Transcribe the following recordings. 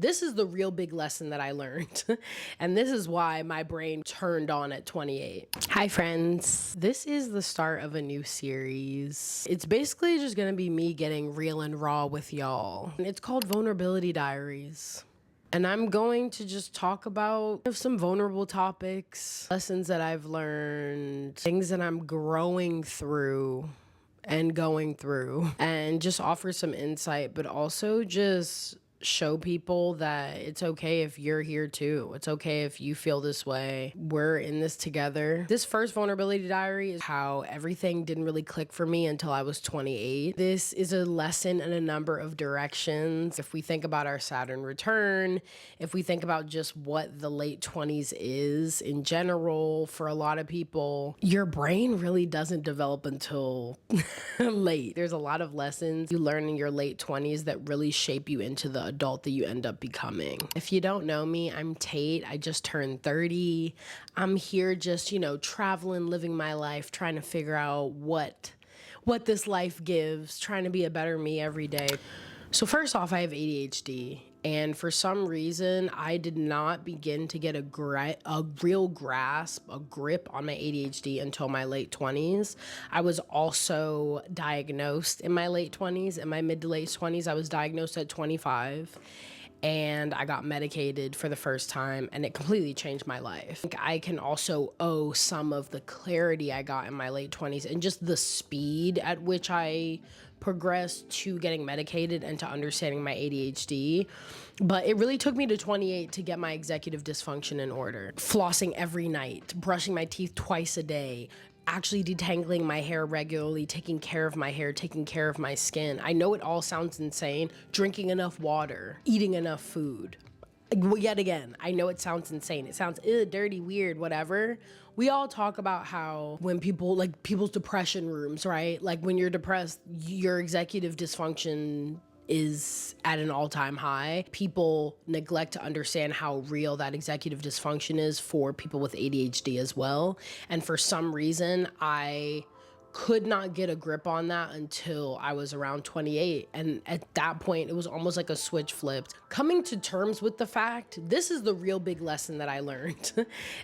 This is the real big lesson that I learned. And this is why my brain turned on at 28. Hi friends. This is the start of a new series. It's basically just gonna be me getting real and raw with y'all. It's called Vulnerability Diaries. And I'm going to just talk about some vulnerable topics, lessons that I've learned, things that I'm growing through and going through, and just offer some insight, but also just show people that it's okay if you're here too. It's okay if you feel this way. We're in this together. This first vulnerability diary is how everything didn't really click for me until I was 28. This is a lesson in a number of directions. If we think about our Saturn return, if we think about just what the late 20s is in general, for a lot of people, your brain really doesn't develop until late. There's a lot of lessons you learn in your late 20s that really shape you into the adult that you end up becoming. If you don't know me, I'm Tate. I just turned 30. I'm here just, traveling, living my life, trying to figure out what this life gives, trying to be a better me every day. So first off, I have ADHD, and for some reason, I did not begin to get a real grasp, a grip on my ADHD until my late 20s. I was also diagnosed in my late 20s. In my mid to late 20s, I was diagnosed at 25. And I got medicated for the first time, and it completely changed my life. I can also owe some of the clarity I got in my late 20s and just the speed at which I progressed to getting medicated and to understanding my ADHD. But it really took me to 28 to get my executive dysfunction in order. Flossing every night, brushing my teeth twice a day, actually detangling my hair regularly, taking care of my hair, taking care of my skin. I know it all sounds insane. Drinking enough water, eating enough food. Yet again, I know it sounds insane. It sounds dirty, weird, whatever. We all talk about how when people's depression rooms, right? Like when you're depressed, your executive dysfunction is at an all-time high. People neglect to understand how real that executive dysfunction is for people with ADHD as well. And for some reason, I could not get a grip on that until I was around 28. And at that point, it was almost like a switch flipped. Coming to terms with the fact, this is the real big lesson that I learned.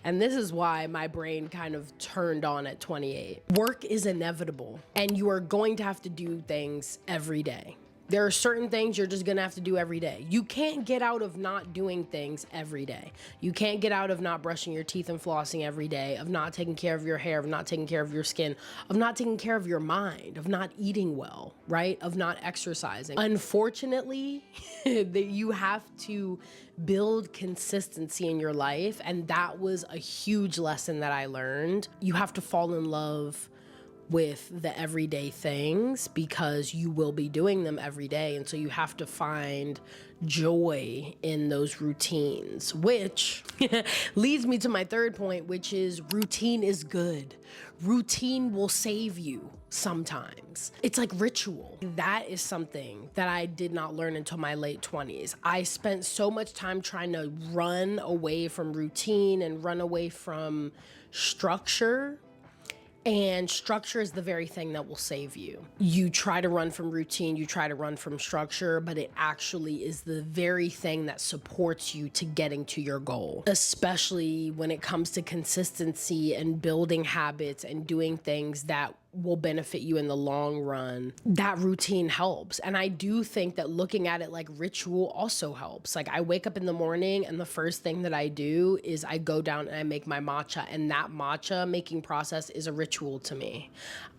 And this is why my brain kind of turned on at 28. Work is inevitable, and you are going to have to do things every day. There are certain things you're just gonna have to do every day. You can't get out of not doing things every day. You can't get out of not brushing your teeth and flossing every day, of not taking care of your hair, of not taking care of your skin, of not taking care of your mind, of not eating well, right? Of not exercising. Unfortunately, you have to build consistency in your life, and that was a huge lesson that I learned. You have to fall in love with the everyday things because you will be doing them every day. And so you have to find joy in those routines, which leads me to my third point, which is routine is good. Routine will save you sometimes. It's like ritual. That is something that I did not learn until my late 20s. I spent so much time trying to run away from routine and run away from structure. And structure is the very thing that will save you. You try to run from routine, you try to run from structure, but it actually is the very thing that supports you to getting to your goal, especially when it comes to consistency and building habits and doing things that will benefit you in the long run. That routine helps. And I do think that looking at it like ritual also helps. Like I wake up in the morning and the first thing that I do is I go down and I make my matcha, and that matcha making process is a ritual to me.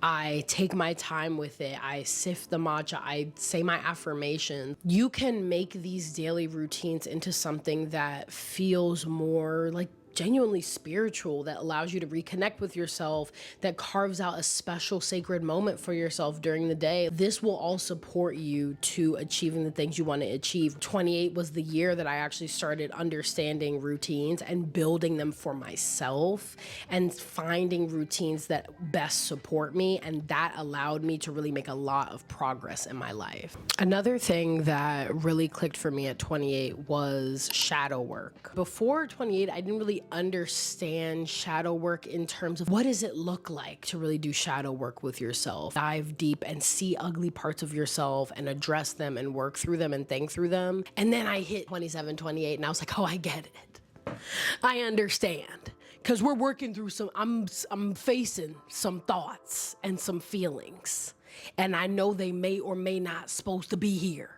I take my time with it. I sift the matcha. I say my affirmations. You can make these daily routines into something that feels more like genuinely spiritual, that allows you to reconnect with yourself, that carves out a special sacred moment for yourself during the day. This will all support you to achieving the things you want to achieve. 28 was the year that I actually started understanding routines and building them for myself and finding routines that best support me, and that allowed me to really make a lot of progress in my life. Another thing that really clicked for me at 28 was shadow work. Before 28, I didn't really understand shadow work in terms of what does it look like to really do shadow work with yourself. Dive deep and see ugly parts of yourself and address them and work through them and think through them. And then I hit 27, 28 and I was like, oh, I get it. I understand. Because we're working through I'm facing some thoughts and some feelings. And I know they may or may not supposed to be here.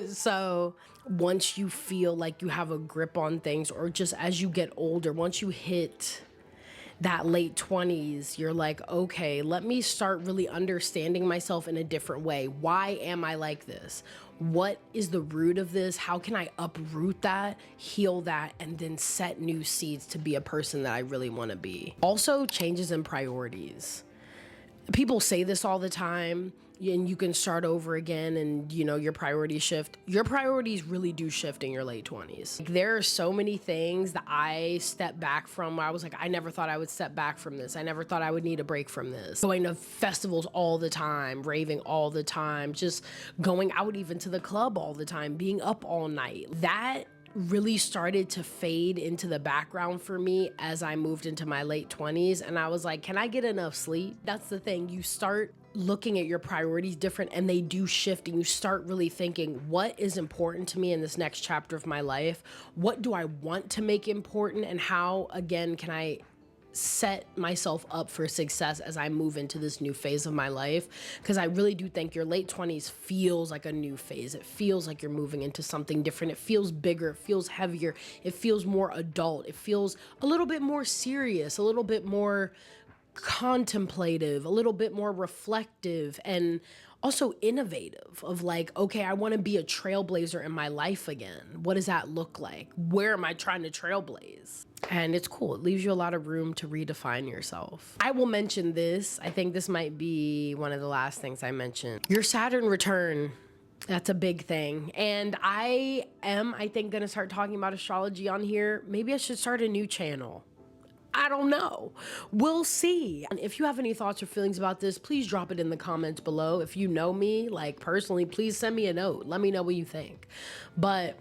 So once you feel like you have a grip on things, or just as you get older, once you hit that late 20s, you're like, okay, let me start really understanding myself in a different way. Why am I like this? What is the root of this? How can I uproot that, heal that, and then set new seeds to be a person that I really want to be? Also, changes in priorities. People say this all the time, and you can start over again and, you know, your priorities shift. Your priorities really do shift in your late 20s. There are so many things that I stepped back from where I was like, I never thought I would step back from this. I never thought I would need a break from this. Going to festivals all the time, raving all the time, just going out even to the club all the time, being up all night. That really started to fade into the background for me as I moved into my late 20s. And I was like, can I get enough sleep? That's the thing. You start looking at your priorities different and they do shift, and you start really thinking, what is important to me in this next chapter of my life? What do I want to make important? And how, again, can I set myself up for success as I move into this new phase of my life? Because I really do think your late 20s feels like a new phase. It feels like you're moving into something different. It feels bigger, it feels heavier, it feels more adult, it feels a little bit more serious, a little bit more contemplative, a little bit more reflective, and also innovative of like, okay, I want to be a trailblazer in my life again. What does that look like? Where am I trying to trailblaze? And it's cool. It leaves you a lot of room to redefine yourself. I will mention this. I think this might be one of the last things I mention. Your Saturn return. That's a big thing. And I think, going to start talking about astrology on here. Maybe I should start a new channel. I don't know. We'll see. And if you have any thoughts or feelings about this, please drop it in the comments below. If you know me, like personally, please send me a note. Let me know what you think. But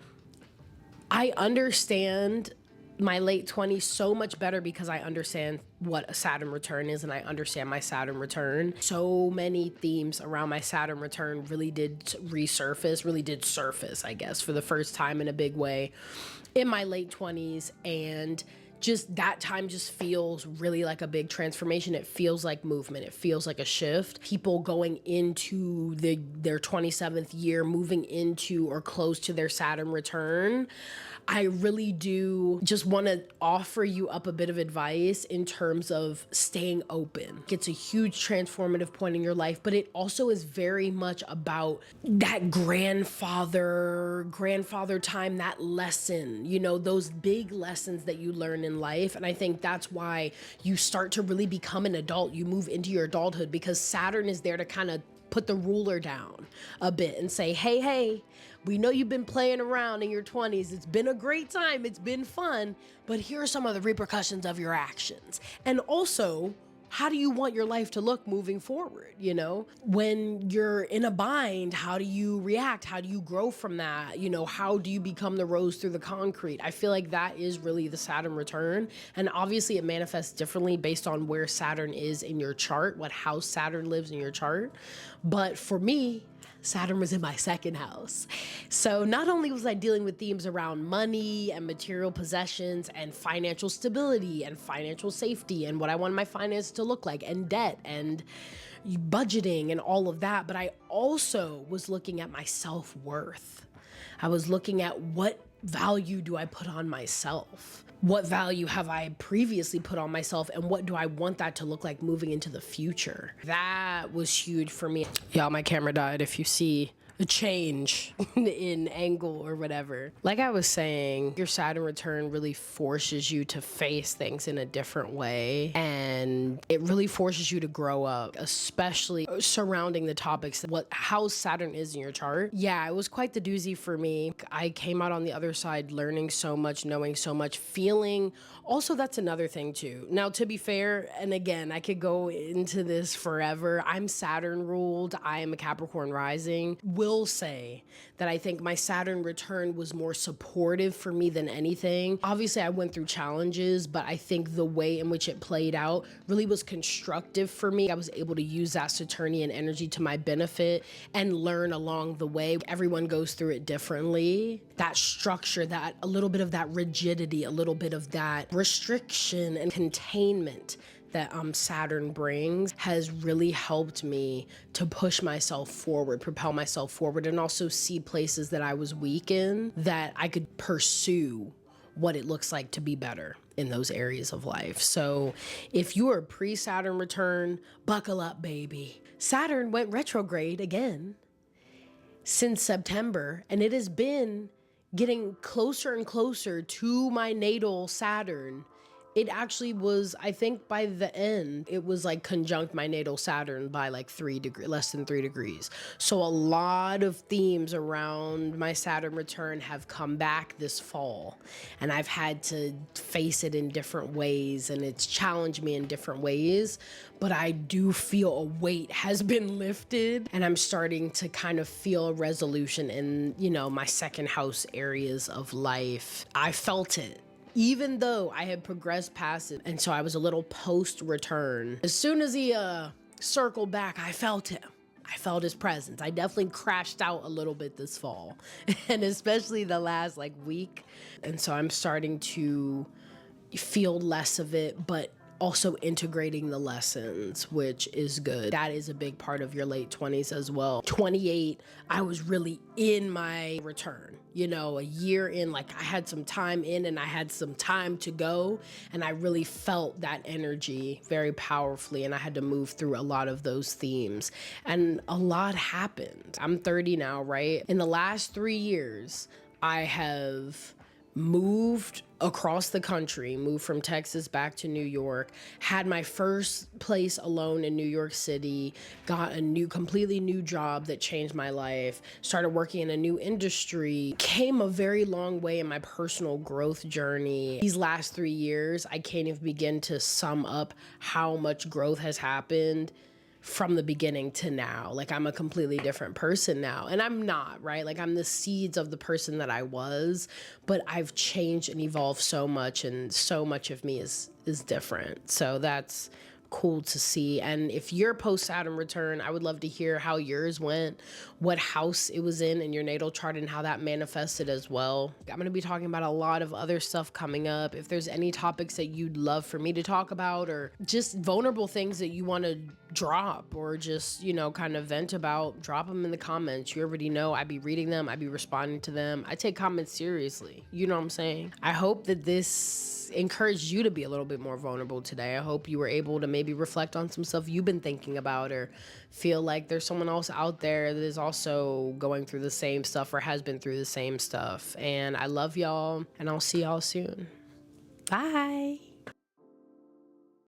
I understand my late 20s so much better because I understand what a Saturn return is, and I understand my Saturn return. So many themes around my Saturn return really did surface, I guess, for the first time in a big way in my late 20s. And just that time just feels really like a big transformation. It feels like movement. It feels like a shift. People going into their 27th year, moving into or close to their Saturn return. I really do just want to offer you up a bit of advice in terms of staying open. It's a huge transformative point in your life, but it also is very much about that grandfather time, that lesson, you know, those big lessons that you learn in life. And I think that's why you start to really become an adult. You move into your adulthood because Saturn is there to kind of put the ruler down a bit and say, hey, we know you've been playing around in your 20s. It's been a great time. It's been fun. But here are some of the repercussions of your actions. And also, how do you want your life to look moving forward? You know, when you're in a bind, how do you react? How do you grow from that? You know, how do you become the rose through the concrete? I feel like that is really the Saturn return. And obviously it manifests differently based on where Saturn is in your chart, what house Saturn lives in your chart. But for me, Saturn was in my second house. So not only was I dealing with themes around money and material possessions and financial stability and financial safety and what I wanted my finances to look like and debt and budgeting and all of that, but I also was looking at my self-worth. I was looking at what value do I put on myself? What value have I previously put on myself, and what do I want that to look like moving into the future? That was huge for me. Y'all, my camera died. If you see a change in angle or whatever. Like I was saying, your Saturn return really forces you to face things in a different way, and it really forces you to grow up, especially surrounding the topics, how Saturn is in your chart. Yeah, it was quite the doozy for me. I came out on the other side learning so much, knowing so much, feeling. Also, that's another thing too. Now, to be fair, and again, I could go into this forever. I'm Saturn ruled. I am a Capricorn rising. will say that I think my Saturn return was more supportive for me than anything. Obviously, I went through challenges, but I think the way in which it played out really was constructive for me. I was able to use that Saturnian energy to my benefit and learn along the way. Everyone goes through it differently. That structure, that a little bit of that rigidity, a little bit of that restriction and containment that Saturn brings has really helped me to push myself forward, propel myself forward, and also see places that I was weak in that I could pursue what it looks like to be better in those areas of life. So if you are pre-Saturn return, buckle up, baby. Saturn went retrograde again since September, and it has been getting closer and closer to my natal Saturn. It actually was, I think by the end, it was like conjunct my natal Saturn by like less than 3 degrees. So a lot of themes around my Saturn return have come back this fall, and I've had to face it in different ways, and it's challenged me in different ways, but I do feel a weight has been lifted, and I'm starting to kind of feel a resolution in, you know, my second house areas of life. I felt it, even though I had progressed past it. And so I was a little post-return. As soon as he circled back, I felt him. I felt his presence. I definitely crashed out a little bit this fall, and especially the last like week. And so I'm starting to feel less of it, but also integrating the lessons, which is good. That is a big part of your late 20s as well. 28, I was really in my return, you know, a year in, like I had some time in and I had some time to go, and I really felt that energy very powerfully, and I had to move through a lot of those themes, and a lot happened. I'm 30 now, right? In the last 3 years, I have moved across the country, moved from Texas back to New York, had my first place alone in New York City, got a completely new job that changed my life, started working in a new industry, came a very long way in my personal growth journey. These last 3 years, I can't even begin to sum up how much growth has happened from the beginning to now. Like, I'm a completely different person now, and I'm not, right? Like, I'm the seeds of the person that I was, but I've changed and evolved so much, and so much of me is different. So that's cool to see. And if you're post Saturn return, I would love to hear how yours went, what house it was in your natal chart, and how that manifested as well. I'm going to be talking about a lot of other stuff coming up. If there's any topics that you'd love for me to talk about, or just vulnerable things that you want to drop, or just, you know, kind of vent about, drop them in the comments. You already know I be reading them, I be responding to them. I take comments seriously, you know what I'm saying? I hope that this encouraged you to be a little bit more vulnerable today. I hope you were able to maybe reflect on some stuff you've been thinking about, or feel like there's someone else out there that is also going through the same stuff or has been through the same stuff. And I love y'all, and I'll see y'all soon. Bye.